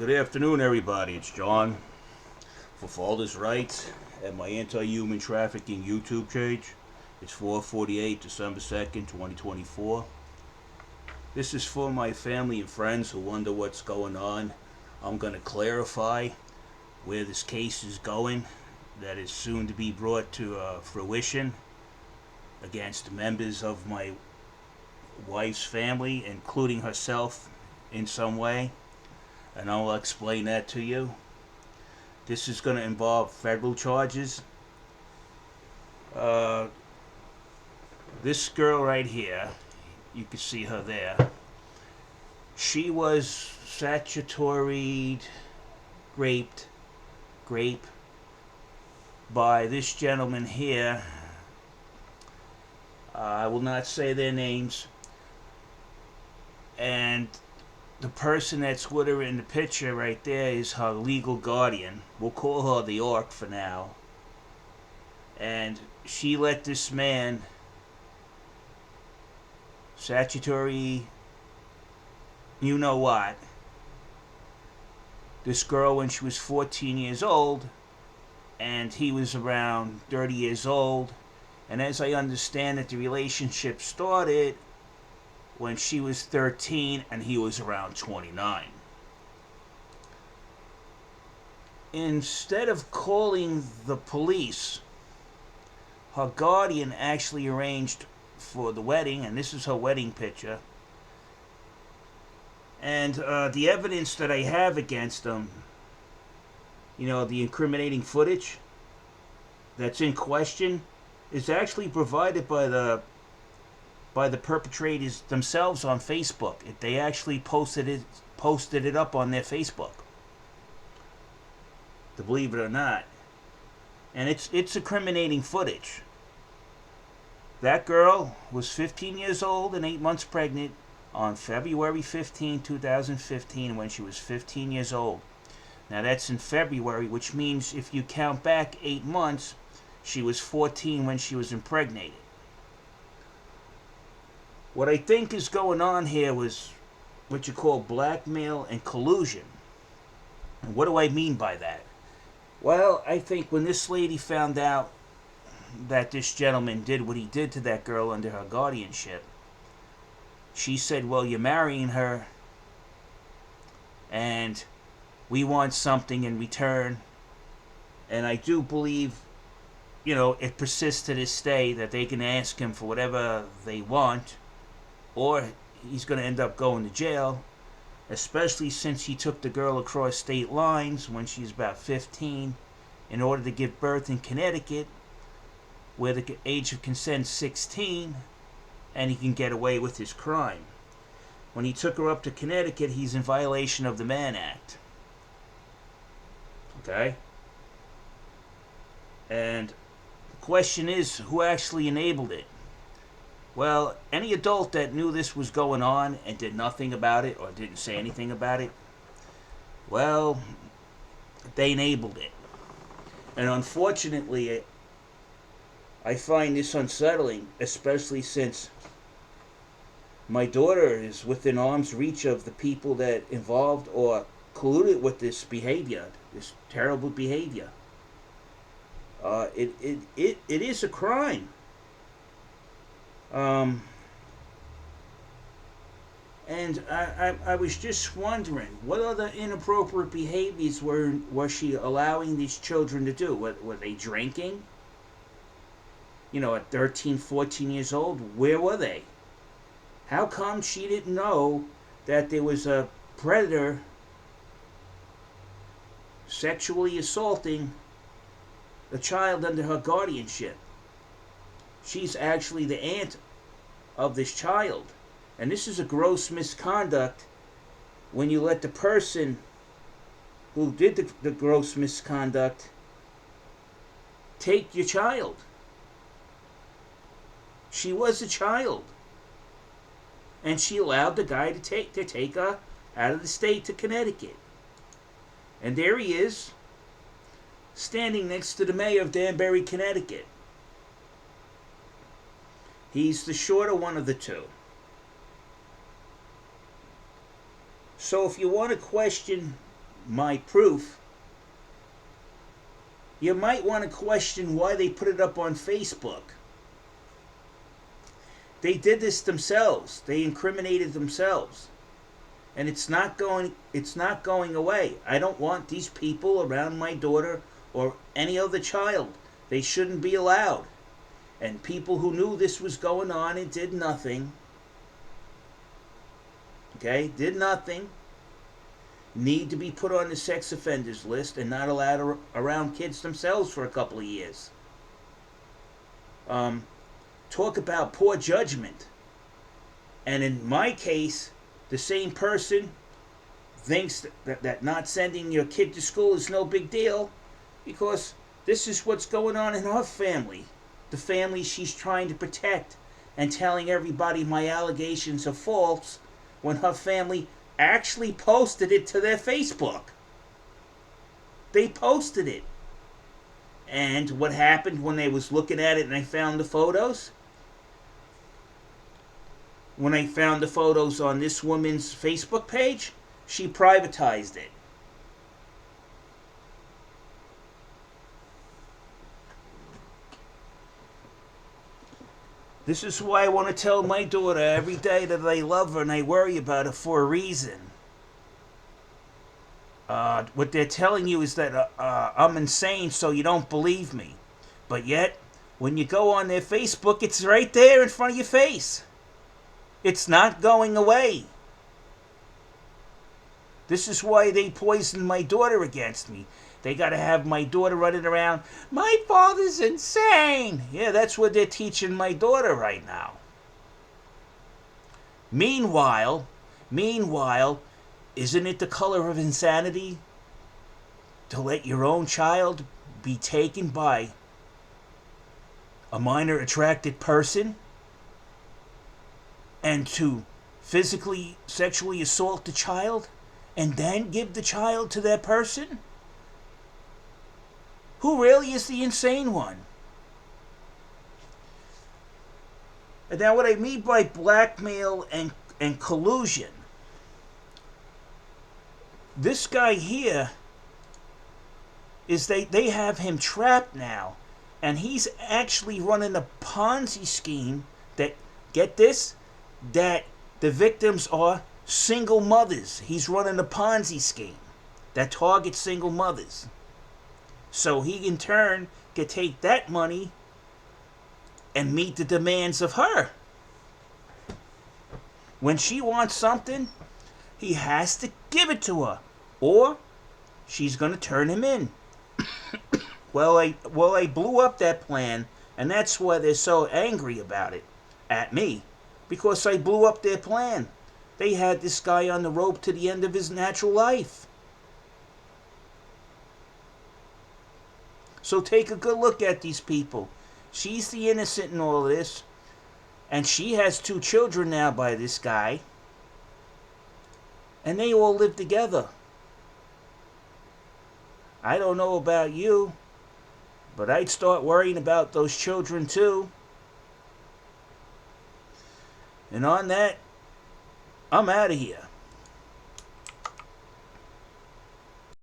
Good afternoon, everybody. It's John for Fathers' Rights at my anti-human trafficking YouTube page. It's 4:48, December 2nd, 2024. This is for my family and friends who wonder what's going on. I'm going to clarify where this case is going, that is soon to be brought to fruition against members of my wife's family, including herself in some way. And I'll explain that to you. This is going to involve federal charges. This girl right here, you can see her there. She was statutory raped by this gentleman here. I will not say their names. And the person that's with her in the picture right there is her legal guardian. We'll call her the Orc for now. And she let this man, statutory, you know what, this girl when she was 14 years old, and he was around 30 years old. And as I understand it, the relationship started when she was 13 and he was around 29. Instead of calling the police, her guardian actually arranged for the wedding, and this is her wedding picture. And the evidence that I have against them, the incriminating footage that's in question, is actually provided by the perpetrators themselves on Facebook. They actually posted it up on their Facebook, to believe it or not. And it's incriminating footage. That girl was 15 years old and 8 months pregnant on February 15, 2015, when she was 15 years old. Now that's in February, which means if you count back 8 months, she was 14 when she was impregnated. What I think is going on here was what you call blackmail and collusion. And what do I mean by that? Well, I think when this lady found out that this gentleman did what he did to that girl under her guardianship, she said, well, you're marrying her, and we want something in return. And I do believe, it persists to this day that they can ask him for whatever they want, or he's going to end up going to jail, especially since he took the girl across state lines when she's about 15 in order to give birth in Connecticut, where the age of consent is 16, and he can get away with his crime. When he took her up to Connecticut, he's in violation of the Mann Act. Okay? And the question is, who actually enabled it? Well, any adult that knew this was going on and did nothing about it, or didn't say anything about it, well, they enabled it. And unfortunately, I find this unsettling, especially since my daughter is within arm's reach of the people that involved or colluded with this behavior, this terrible behavior. It is a crime. And I was just wondering, what other inappropriate behaviors was she allowing these children to do? Were they drinking? At 13, 14 years old, where were they? How come she didn't know that there was a predator sexually assaulting a child under her guardianship? She's actually the aunt of this child. And this is a gross misconduct when you let the person who did the gross misconduct take your child. She was a child. And she allowed the guy to take her out of the state to Connecticut. And there he is, standing next to the mayor of Danbury, Connecticut. He's the shorter one of the two. So if you want to question my proof, you might want to question why they put it up on Facebook. They did this themselves. They incriminated themselves. And it's not going away. I don't want these people around my daughter or any other child. They shouldn't be allowed. And people who knew this was going on and did nothing, did nothing, need to be put on the sex offenders list and not allowed around kids themselves for a couple of years. Talk about poor judgment. And in my case, the same person thinks that not sending your kid to school is no big deal because this is what's going on in her family. The family she's trying to protect, and telling everybody my allegations are false when her family actually posted it to their Facebook. They posted it. And what happened when they was looking at it and they found the photos? When I found the photos on this woman's Facebook page, she privatized it. This is why I want to tell my daughter every day that I love her and I worry about her for a reason. What they're telling you is that I'm insane, so you don't believe me. But yet, when you go on their Facebook, it's right there in front of your face. It's not going away. This is why they poisoned my daughter against me. They got to have my daughter running around, my father's insane. Yeah, that's what they're teaching my daughter right now. Meanwhile, isn't it the color of insanity to let your own child be taken by a minor attracted person and to physically, sexually assault the child and then give the child to that person? Who really is the insane one? And now what I mean by blackmail and collusion, this guy here is they have him trapped now, and he's actually running a Ponzi scheme that, get this, that the victims are single mothers. He's running a Ponzi scheme that targets single mothers. So he in turn can take that money and meet the demands of her. When she wants something, he has to give it to her, or she's going to turn him in. Well, I blew up that plan, and that's why they're so angry about it at me, because I blew up their plan. They had this guy on the rope to the end of his natural life. So take a good look at these people. She's the innocent in all of this. And she has 2 children now by this guy. And they all live together. I don't know about you, but I'd start worrying about those children too. And on that, I'm out of here.